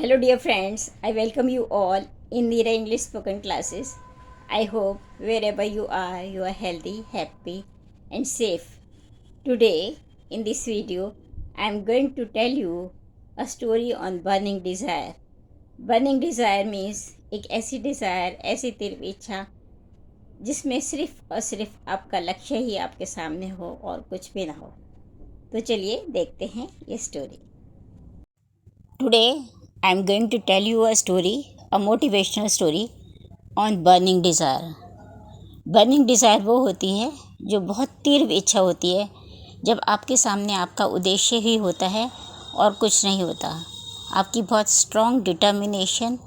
Hello, dear friends. I welcome you all in Neera English spoken classes. I hope wherever you are healthy, happy, and safe. Today, in this video, I am going to tell you a story on burning desire. Burning desire means एक ऐसी desire, ऐसी तीव्र इच्छा जिसमें सिर्फ और सिर्फ आपका लक्ष्य ही आपके सामने हो और कुछ भी ना हो. तो चलिए देखते हैं ये story. Today, I am going to tell you a story, a motivational story on burning desire. Burning desire वो होती है जो बहुत तीव्र इच्छा होती है जब आपके सामने आपका उद्देश्य ही होता है और कुछ नहीं होता. आपकी बहुत स्ट्रॉन्ग डिटर्मिनेशन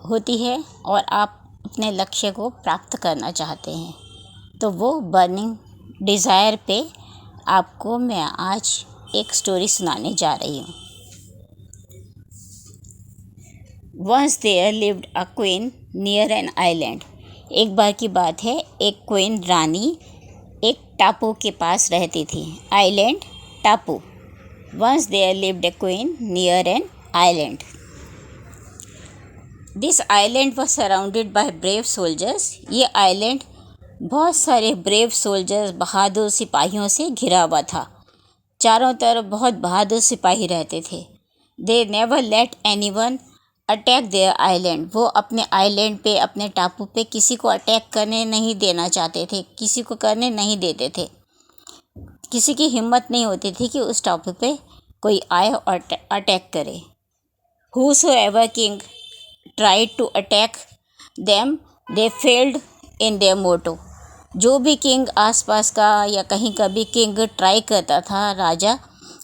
होती है और आप अपने लक्ष्य को प्राप्त करना चाहते हैं. तो वो बर्निंग डिज़ायर पे आपको मैं आज एक स्टोरी सुनाने जा रही हूँ. Once there lived a queen near an island. एक बार की बात है, एक क्वीन रानी एक टापू के पास रहती थी. आइलैंड, टापू. Once there lived a queen near an island. This island was surrounded by brave soldiers. ये आइलैंड बहुत सारे ब्रेव सोल्जर्स, बहादुर सिपाहियों से घिरा हुआ था. चारों तरफ बहुत बहादुर सिपाही रहते थे. They never let anyone attack their island. वो अपने आइलैंड पे, अपने टापू पे किसी को अटैक करने नहीं देना चाहते थे, किसी को करने नहीं देते थे. किसी की हिम्मत नहीं होती थी कि उस टापू पे कोई आए और अटैक करे. Whosoever king tried to attack them, they failed in their motto. जो भी किंग आसपास का या कहीं का भी किंग ट्राई करता था, राजा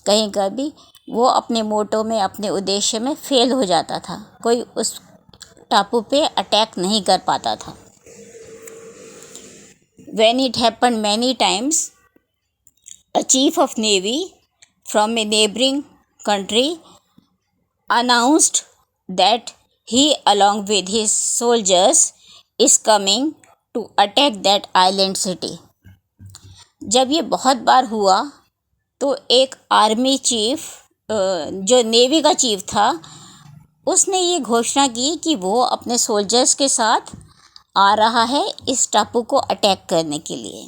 कहीं का भी, वो अपने मोटो में, अपने उद्देश्य में फेल हो जाता था. कोई उस टापू पे अटैक नहीं कर पाता था. When it happened many times, a chief of navy from a neighboring country announced that he along with his soldiers is coming to attack that island city. जब ये बहुत बार हुआ तो एक आर्मी चीफ, जो नेवी का चीफ था, उसने ये घोषणा की कि वो अपने सोल्जर्स के साथ आ रहा है इस टापू को अटैक करने के लिए.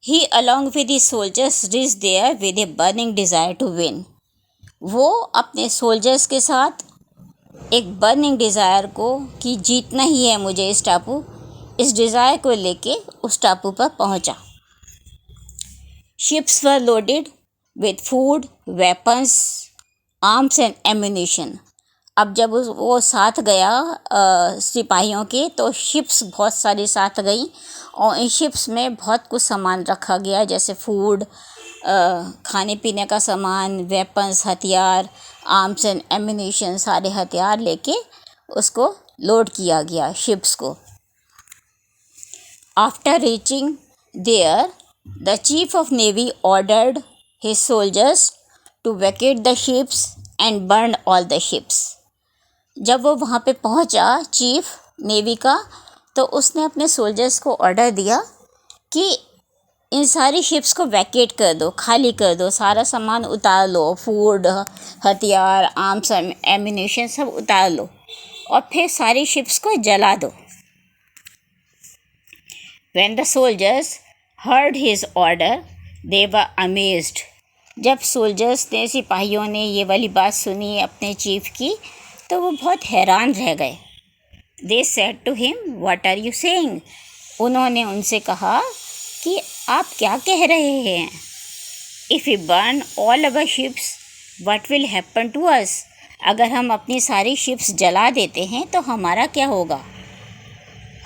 He along with his soldiers reach there with a burning desire to win. वो अपने सोल्जर्स के साथ एक बर्निंग डिज़ायर को कि जीतना ही है मुझे इस टापू, इस डिज़ायर को लेके उस टापू पर पहुंचा. Ships were loaded with food, weapons, arms and ammunition. अब जब वो साथ गया सिपाहियों के, तो शिप्स बहुत सारी साथ गई और इन शिप्स में बहुत कुछ सामान रखा गया, जैसे फूड, खाने पीने का सामान, वेपन्स, हथियार, आर्म्स एंड एम्यूनिशन, सारे हथियार लेके उसको लोड किया गया शिप्स को. After reaching there, the chief of navy ordered his soldiers to vacate the ships and burn all the ships. जब वो वहाँ पे पहुँचा चीफ नेवी का, तो उसने अपने सोल्जर्स को ऑर्डर दिया कि इन सारी शिप्स को वैकेट कर दो, खाली कर दो, सारा सामान उतार लो, फूड, हथियार, आर्म्स, एम्यूनिशन सब उतार लो और फिर सारी शिप्स को जला दो. When the soldiers heard his order, they were amazed. जब सोल्जर्स ने, सिपाहियों ने ये वाली बात सुनी अपने चीफ की, तो वो बहुत हैरान रह गए. They said to him, what are you saying? उन्होंने उनसे कहा कि आप क्या कह रहे हैं. If we burn all our ships, what will happen to us? अगर हम अपनी सारी शिप्स जला देते हैं तो हमारा क्या होगा.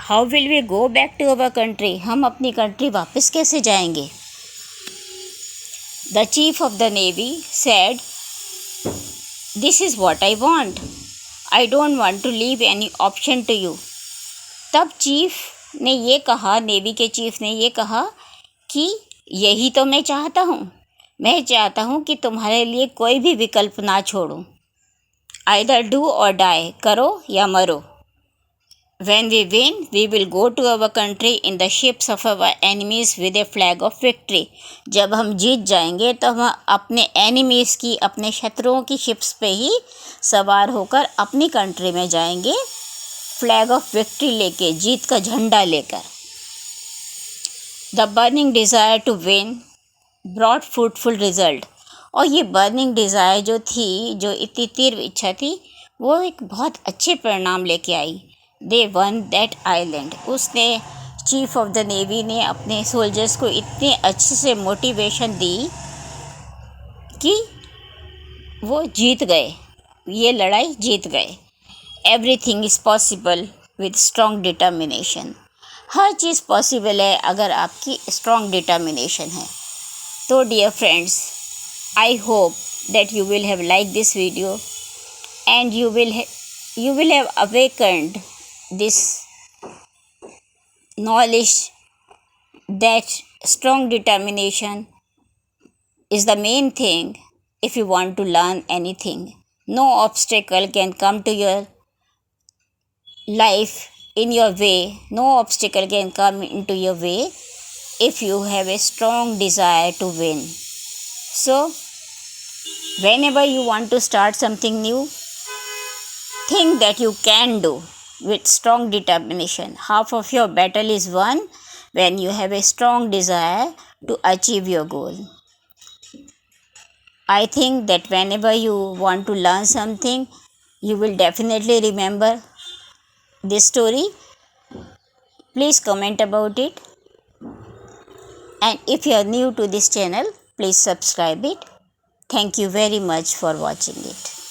How will we go back to our country? हम अपनी कंट्री वापस कैसे जाएंगे. The chief of the navy said, this is what I want. I don't want to leave any option to you. तब चीफ ने ये कहा, नेवी के चीफ ने ये कहा कि यही तो मैं चाहता हूँ. मैं चाहता हूँ कि तुम्हारे लिए कोई भी विकल्प ना छोड़ूं. Either do or die, करो या मरो. When we win, we will go to our country in the ships of our enemies with a flag of victory. जब हम जीत जाएंगे तो हम अपने एनिमीज़ की, अपने शत्रुओं की शिप्स पे ही सवार होकर अपनी कंट्री में जाएंगे, फ्लैग ऑफ विक्ट्री लेके, जीत का झंडा लेकर. The burning desire to win brought fruitful result. और ये बर्निंग डिज़ायर जो थी, जो इतनी तीव्र इच्छा थी, वो एक बहुत अच्छे परिणाम लेके आई. दे वन दैट आइलैंड. उसने, चीफ ऑफ द नेवी ने अपने सोल्जर्स को इतने अच्छे से मोटिवेशन दी कि वो जीत गए, ये लड़ाई जीत गए. Everything is possible with strong determination. हर चीज़ पॉसिबल है अगर आपकी स्ट्रॉन्ग डिटर्मिनेशन है. तो dear friends, I hope that you will have liked this video and you will have awakened this knowledge that strong determination is the main thing if you want to learn anything. No obstacle can come to your life in your way. No obstacle can come into your way if you have a strong desire to win. So, whenever you want to start something new, think that you can do with strong determination. Half of your battle is won when you have a strong desire to achieve your goal. I think that whenever you want to learn something, you will definitely remember this story. Please comment about it. And if you are new to this channel, please subscribe it. Thank you very much for watching it.